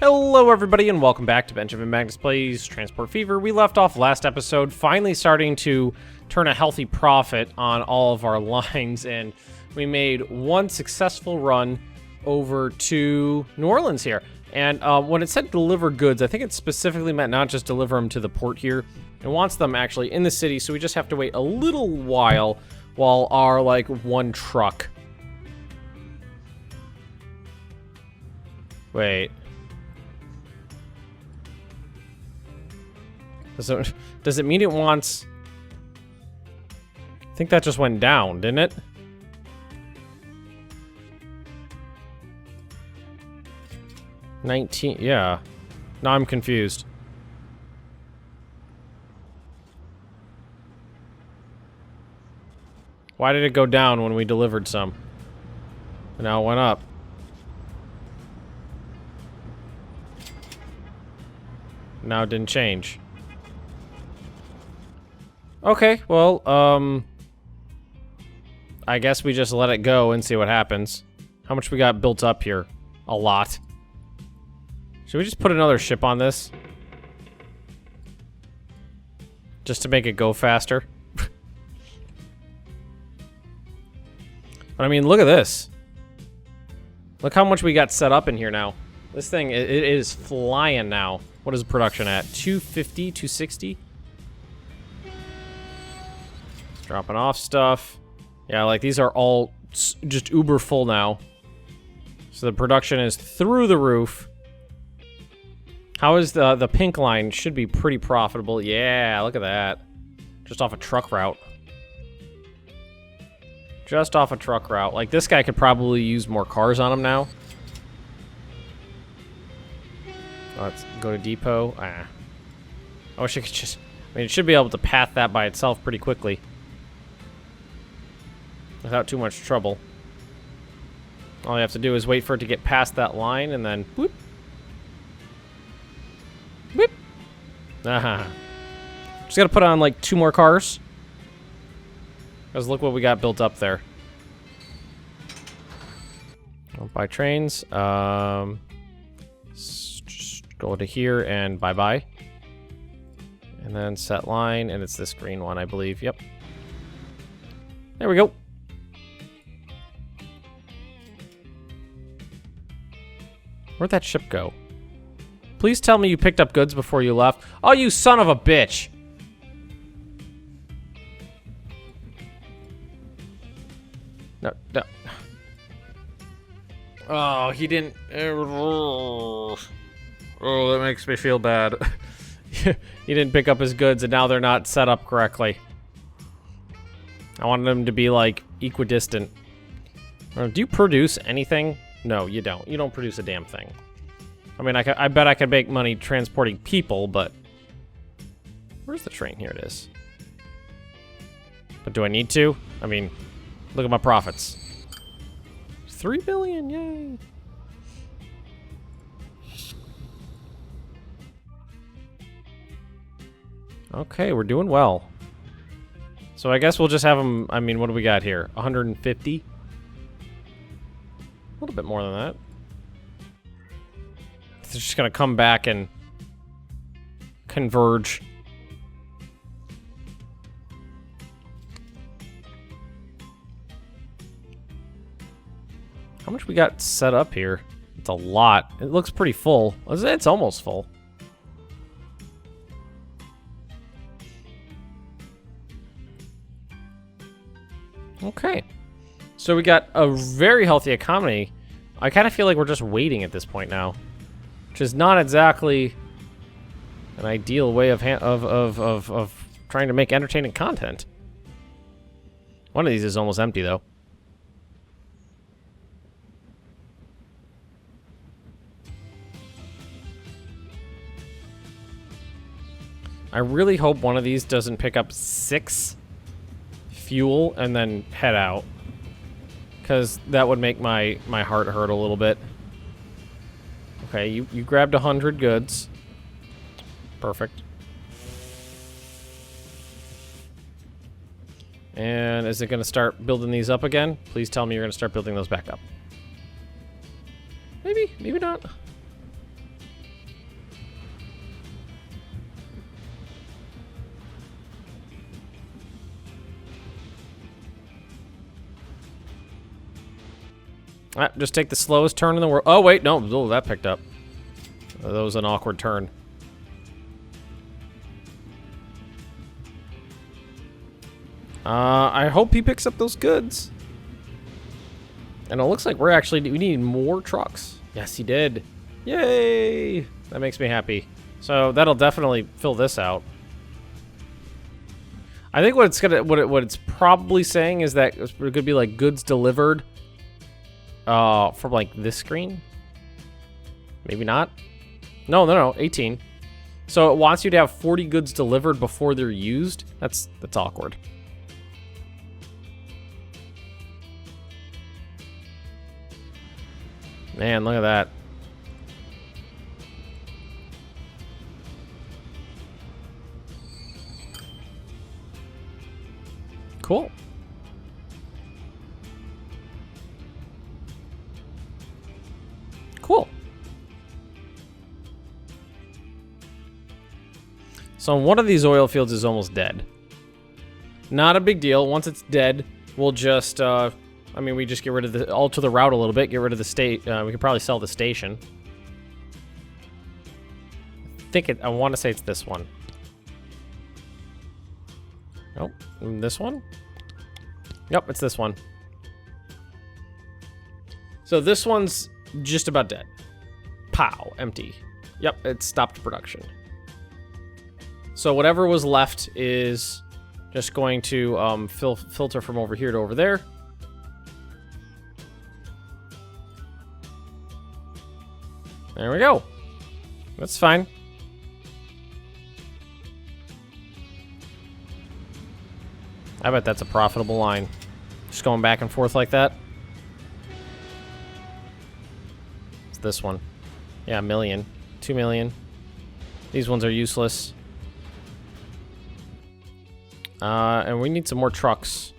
Hello everybody and welcome back to Benjamin Magnus Plays Transport Fever. We left off last episode finally starting to turn a healthy profit on all of our lines, and we made one successful run over to New Orleans here. And when it said deliver goods, I think it specifically meant not just deliver them to the port here. It wants them actually in the city, so we just have to wait a little while our like one truck. Wait. Does it mean it wants... I think that just went down, didn't it? $19, yeah. Now I'm confused. Why did it go down when we delivered some? And now it went up. Now it didn't change. Okay, well, I guess we just let it go and see what happens. How much we got built up here? A lot. Should we just put another ship on this? Just to make it go faster? But I mean, look at this. Look how much we got set up in here now. This thing, it is flying now. What is the production at? 250, 260? Dropping off stuff. Yeah, like these are all just uber full now. So the production is through the roof. How is the pink line? Should be pretty profitable. Yeah, look at that. Just off a truck route. Just off a truck route. Like this guy could probably use more cars on him now. Let's go to depot. I wish I could just... I mean, it should be able to path that by itself pretty quickly. Without too much trouble. All you have to do is wait for it to get past that line and then whoop. Whoop. Aha. Just gotta put on like 2 more cars. Because look what we got built up there. Don't buy trains. Just go to here and bye-bye. And then set line, and it's this green one, I believe. Yep. There we go. Where'd that ship go? Please tell me you picked up goods before you left. Oh, you son of a bitch! No. Oh, he didn't... Oh, that makes me feel bad. He didn't pick up his goods, and now they're not set up correctly. I wanted them to be, like, equidistant. Do you produce anything? No, you don't. You don't produce a damn thing. I mean, I bet I could make money transporting people, but... Where's the train? Here it is. But do I need to? I mean, look at my profits. 3 billion, yay! Okay, we're doing well. So I guess we'll just have them... I mean, what do we got here? 150? A little bit more than that. It's just gonna come back and converge. How much we got set up here? It's a lot. It looks pretty full. It's almost full. Okay. So we got a very healthy economy. I kind of feel like we're just waiting at this point now, which is not exactly an ideal way of trying to make entertaining content. One of these is almost empty, though. I really hope one of these doesn't pick up 6 fuel and then head out. Because that would make my heart hurt a little bit. Okay, you grabbed 100 goods. Perfect. And is it going to start building these up again? Please tell me you're going to start building those back up. Maybe, maybe not. Just take the slowest turn in the world. Oh, wait, no. Oh, that picked up. That was an awkward turn. I hope he picks up those goods. And it looks like we need more trucks. Yes, he did. Yay! That makes me happy. So that'll definitely fill this out. I think what it's probably saying is that it could be like goods delivered from like this screen. Maybe not. No, 18. So it wants you to have 40 goods delivered before they're used. That's awkward. Man, look at that. Cool. Cool. So one of these oil fields is almost dead. Not a big deal. Once it's dead, we'll just, I mean, we just get rid of alter the route a little bit, get rid of the state. We could probably sell the station. I want to say it's this one. Nope. This one? Yep, it's this one. So this one's just about dead. Pow, empty. Yep, it stopped production. So whatever was left is just going to filter from over here to over there. There we go. That's fine. I bet that's a profitable line. Just going back and forth like that. It's this one. Yeah, 1 million. 2 million. These ones are useless. And we need some more trucks.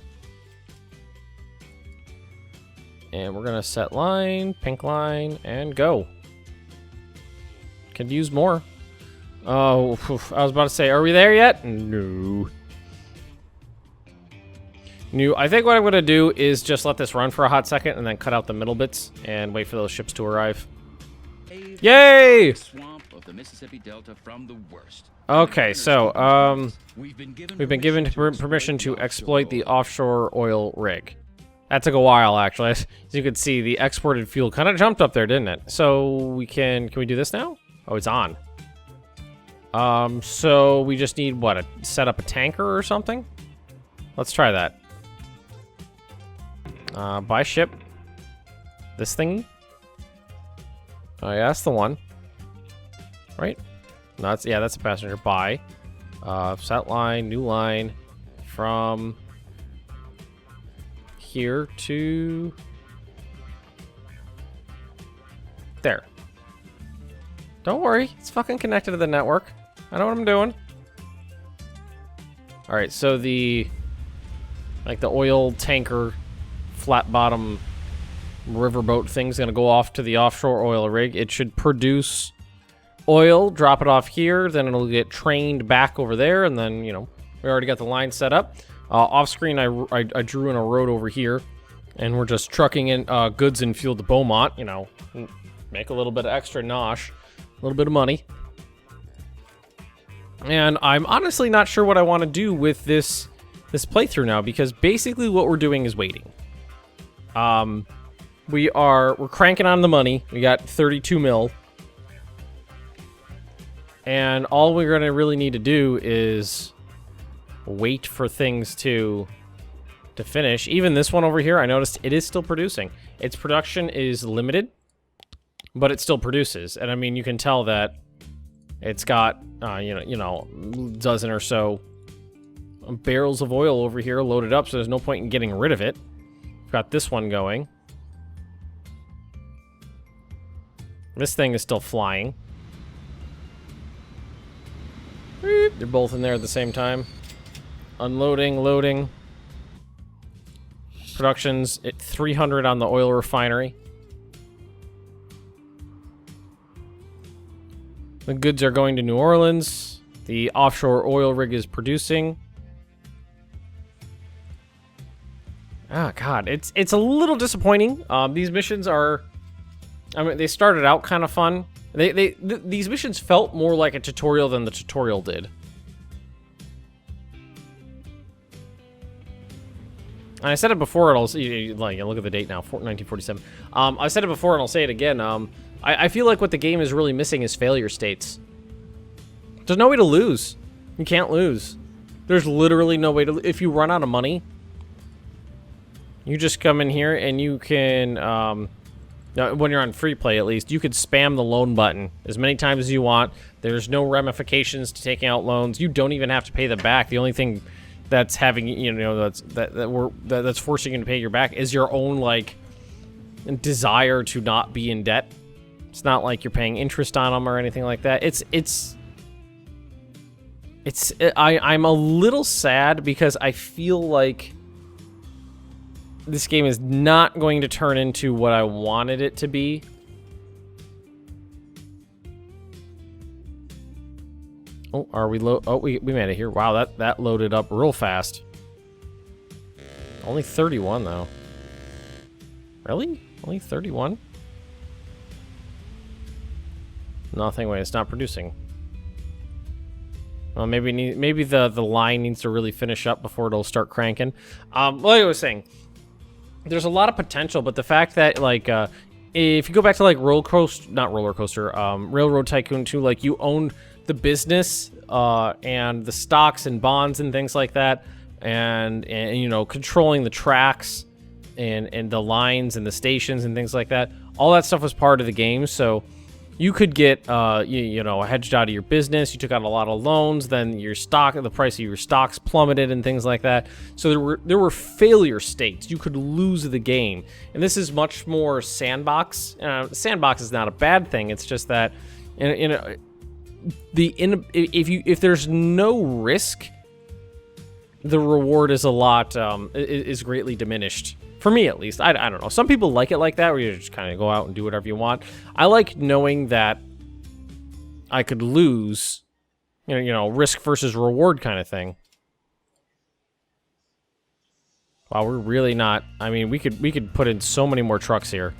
And we're gonna set line, pink line, and go. Could use more. Oh, I was about to say, are we there yet? No. I think what I'm gonna do is just let this run for a hot second and then cut out the middle bits and wait for those ships to arrive. Yay! Swamp of the Mississippi Delta from the worst. Okay, so we've been given permission to exploit the offshore oil rig. That took a while, actually. As you can see, the exported fuel kind of jumped up there, didn't it? So we can we do this now? Oh, it's on. So we just need what, set up a tanker or something? Let's try that. Buy ship. This thing. Oh yeah, that's the one. Right? No, that's a passenger. Buy. Set line, new line from here to there. Don't worry, it's fucking connected to the network. I know what I'm doing. All right, so the oil tanker flat bottom riverboat thing's gonna go off to the offshore oil rig. It should produce oil, drop it off here, then it'll get trained back over there, and then, you know, we already got the line set up. Off screen, I drew in a road over here, and we're just trucking in goods and fuel to Beaumont, you know, make a little bit of extra nosh, a little bit of money. And I'm honestly not sure what I want to do with this playthrough now, because basically what we're doing is waiting. We're cranking on the money. We got 32 mil. And all we're gonna really need to do is wait for things to finish. Even this one over here, I noticed it is still producing. Its production is limited, but it still produces. And I mean, you can tell that it's got, you know, dozen or so barrels of oil over here loaded up, so there's no point in getting rid of it. We've got this one going. This thing is still flying. They're both in there at the same time. Unloading, loading. Production's at 300 on the oil refinery. The goods are going to New Orleans. The offshore oil rig is producing. Oh god, it's a little disappointing. These missions are, I mean, they started out kind of fun. These missions felt more like a tutorial than the tutorial did. And I said it before, and I'll like look at the date now, 1947. I said it before, and I'll say it again. I feel like what the game is really missing is failure states. There's no way to lose. You can't lose. There's literally no way to. If you run out of money, you just come in here and you can. When you're on free play, at least, you could spam the loan button as many times as you want. There's no ramifications to taking out loans. You don't even have to pay them back. The only thing that's having, you know, that's forcing you to pay your back is your own, like, desire to not be in debt. It's not like you're paying interest on them or anything like that. I'm a little sad because I feel like this game is not going to turn into what I wanted it to be. Oh, are we we made it here. Wow, that loaded up real fast. Only 31 though. Really? Only 31? Nothing. Wait, it's not producing. Well, maybe the line needs to really finish up before it'll start cranking. Like I was saying, there's a lot of potential, but the fact that, like, if you go back to, like, Railroad Tycoon 2, like, you own the business, and the stocks and bonds and things like that, and you know, controlling the tracks and the lines and the stations and things like that, all that stuff was part of the game, so you could get, you know, hedged out of your business. You took out a lot of loans, then your stock, the price of your stocks plummeted and things like that. So there were failure states. You could lose the game, and this is much more sandbox. Sandbox is not a bad thing. It's just that, if there's no risk, the reward is a lot is greatly diminished. For me, at least. I don't know. Some people like it like that, where you just kind of go out and do whatever you want. I like knowing that I could lose, you know, risk versus reward kind of thing. Wow, we're really not. I mean, we could put in so many more trucks here.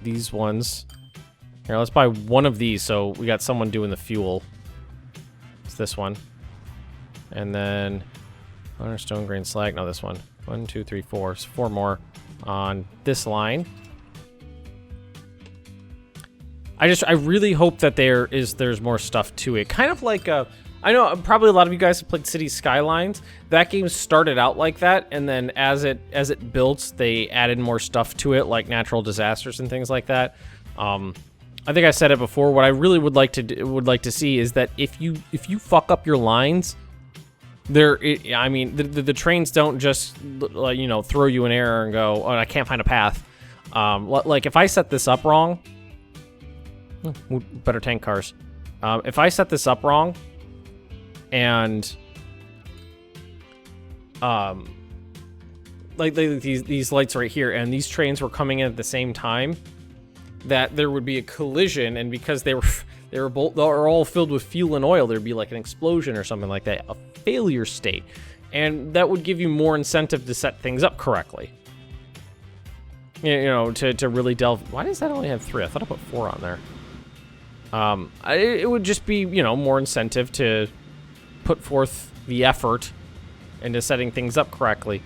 These ones. Here, let's buy one of these, so we got someone doing the fuel. It's this one, and then. Iron, stone, grain, slag. No, this one. 1, 2, 3, 4. So 4 more on this line. I really hope that there's more stuff to it. Kind of like I know probably a lot of you guys have played Cities Skylines. That game started out like that, and then as it built, they added more stuff to it, like natural disasters and things like that. I think I said it before. What I really would like to see is that if you fuck up your lines. I mean, the trains don't just, you know, throw you an error and go, oh, I can't find a path. Like, if I set this up wrong... better tank cars. If I set this up wrong, and... like these lights right here, and these trains were coming in at the same time, that there would be a collision, and because they were all filled with fuel and oil, there'd be like an explosion or something like that, a failure state, and that would give you more incentive to set things up correctly. You know, to really delve. Why does that only have 3? I thought I put 4 on there. It would just be, you know, more incentive to put forth the effort into setting things up correctly.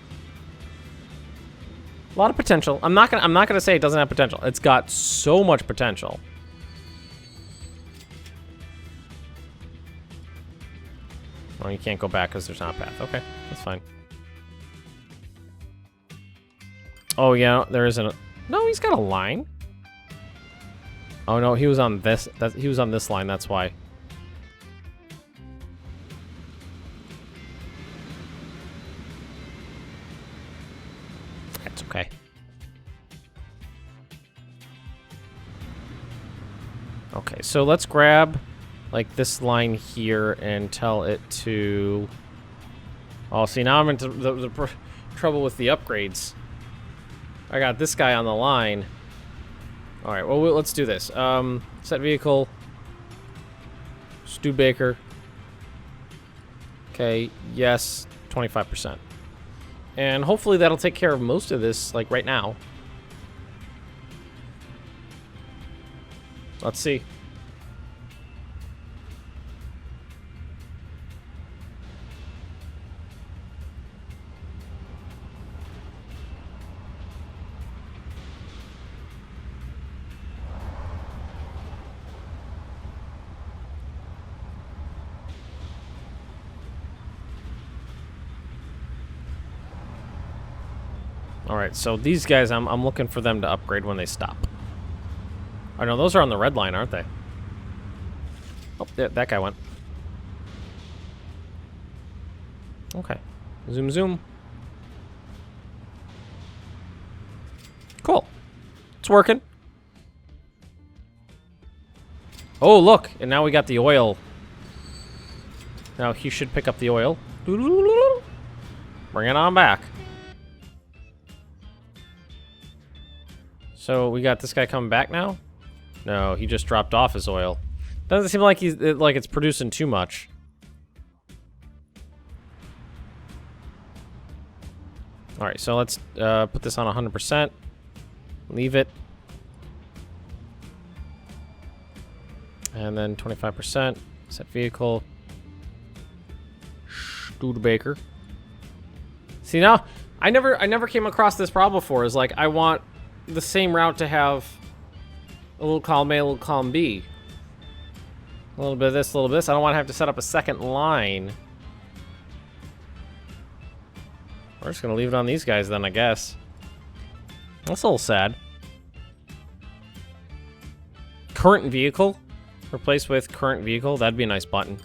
A lot of potential. I'm not gonna say it doesn't have potential. It's got so much potential. Oh, you can't go back because there's not a path. Okay, that's fine. Oh yeah, there isn't a... No, he's got a line. Oh no, he was on this. He was on this line. That's why. That's okay. Okay, so let's grab like this line here and tell it to... Oh, see, now I'm into the trouble with the upgrades. I got this guy on the line. All right, well, let's do this. Set vehicle. Studebaker. Okay, yes. 25%. And hopefully that'll take care of most of this, like, right now. Let's see. Alright, so these guys, I'm looking for them to upgrade when they stop. Oh no, those are on the red line, aren't they? Oh, that guy went. Okay. Zoom, zoom. Cool. It's working. Oh, look! And now we got the oil. Now he should pick up the oil. Bring it on back. So we got this guy coming back now? No, he just dropped off his oil. Doesn't seem like it's producing too much. All right, so let's put this on 100%. Leave it. And then 25%. Set vehicle. Studebaker. See now, I never came across this problem before. Is like I want the same route to have a little column A, a little column B. A little bit of this, a little bit of this. I don't want to have to set up a second line. We're just gonna leave it on these guys then, I guess. That's a little sad. Current vehicle. Replace with current vehicle. That'd be a nice button.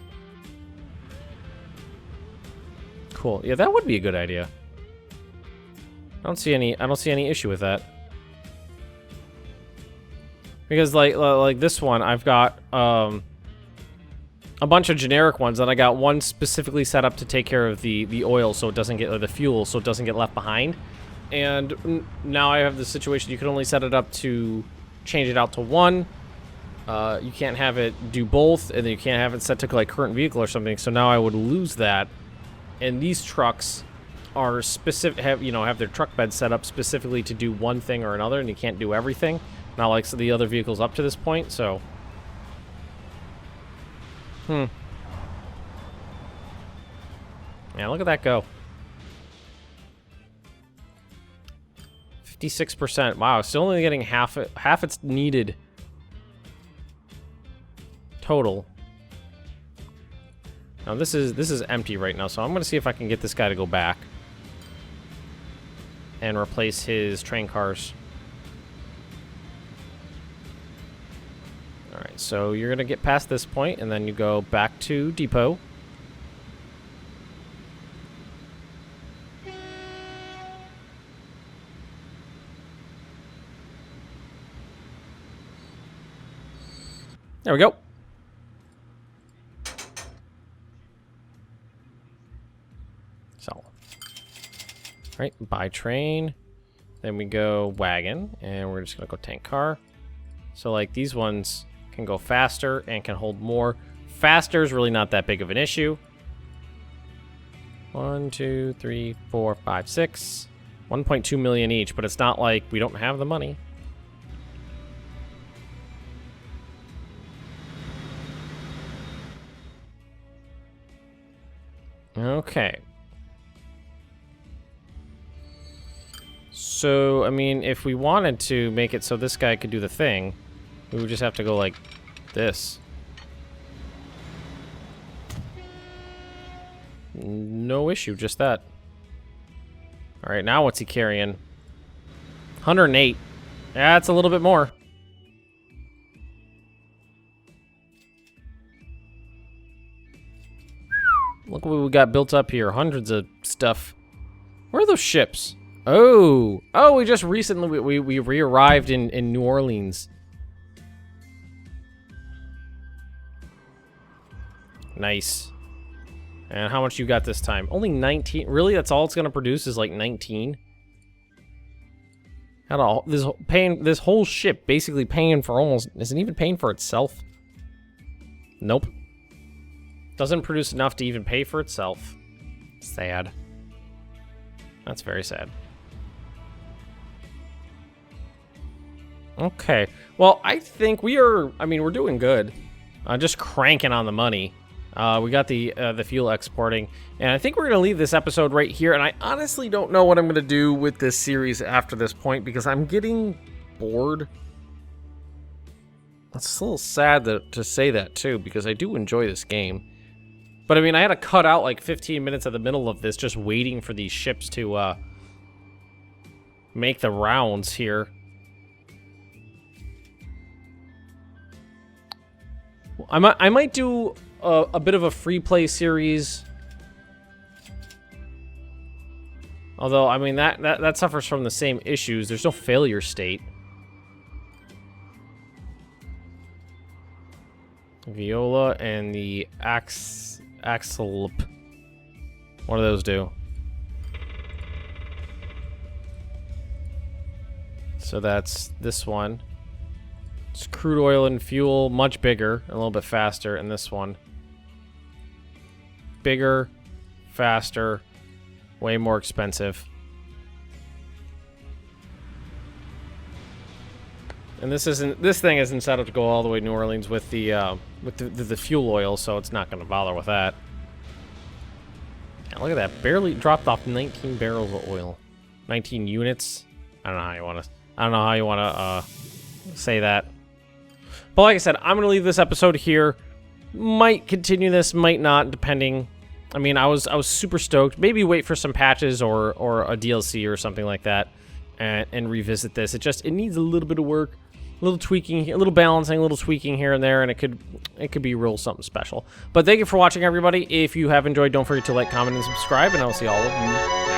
Cool. Yeah, that would be a good idea. I don't see any issue with that. Because like this one, I've got a bunch of generic ones, and I got one specifically set up to take care of the oil, so it doesn't get, or the fuel, so it doesn't get left behind. And now I have the situation you can only set it up to change it out to one. You can't have it do both, and then you can't have it set to like current vehicle or something. So now I would lose that. And these trucks are specific, have their truck bed set up specifically to do one thing or another, and you can't do everything. Not like the other vehicles up to this point, so. Yeah, look at that go. 56%. Wow, still only getting half it's needed total. Now this is empty right now, so I'm gonna see if I can get this guy to go back and replace his train cars. Alright, so you're gonna get past this point, and then you go back to depot. There we go. So, right, buy train. Then we go wagon, and we're just gonna go tank car. So like these ones can go faster and can hold more. Faster is really not that big of an issue. 1, 2, 3, 4, 5, 6. 1.2 million each, but it's not like we don't have the money. Okay. So, I mean, if we wanted to make it so this guy could do the thing, we would just have to go like this. No issue, just that. Alright, now what's he carrying? 108. Yeah, that's a little bit more. Look what we got built up here. Hundreds of stuff. Where are those ships? Oh, we just recently, we re-arrived in New Orleans. Nice. And how much you got this time? Only 19. Really? That's all it's going to produce is like 19? How all this whole ship basically paying for almost, isn't even paying for itself. Nope. Doesn't produce enough to even pay for itself. Sad. That's very sad. Okay. Well, I think we're doing good. Just cranking on the money. We got the fuel exporting, and I think we're gonna leave this episode right here. And I honestly don't know what I'm gonna do with this series after this point because I'm getting bored. It's a little sad to say that too, because I do enjoy this game. But I mean, I had to cut out like 15 minutes at the middle of this just waiting for these ships to make the rounds here. I might do a bit of a free play series. Although, I mean, that suffers from the same issues. There's no failure state. Viola and the Axel. What do those do? So that's this one. It's crude oil and fuel, much bigger, a little bit faster, and this one. Bigger, faster, way more expensive. And this thing isn't set up to go all the way to New Orleans with the fuel oil, so it's not going to bother with that. Yeah, look at that, barely dropped off 19 barrels of oil, 19 units. I don't know how you want to say that. But like I said, I'm gonna leave this episode here. Might continue this, might not, depending. I mean, I was super stoked. Maybe wait for some patches or a DLC or something like that, and revisit this. It needs a little bit of work, a little tweaking, a little balancing, a little tweaking here and there, and it could be real something special. But thank you for watching, everybody. If you have enjoyed, don't forget to like, comment, and subscribe, and I'll see all of you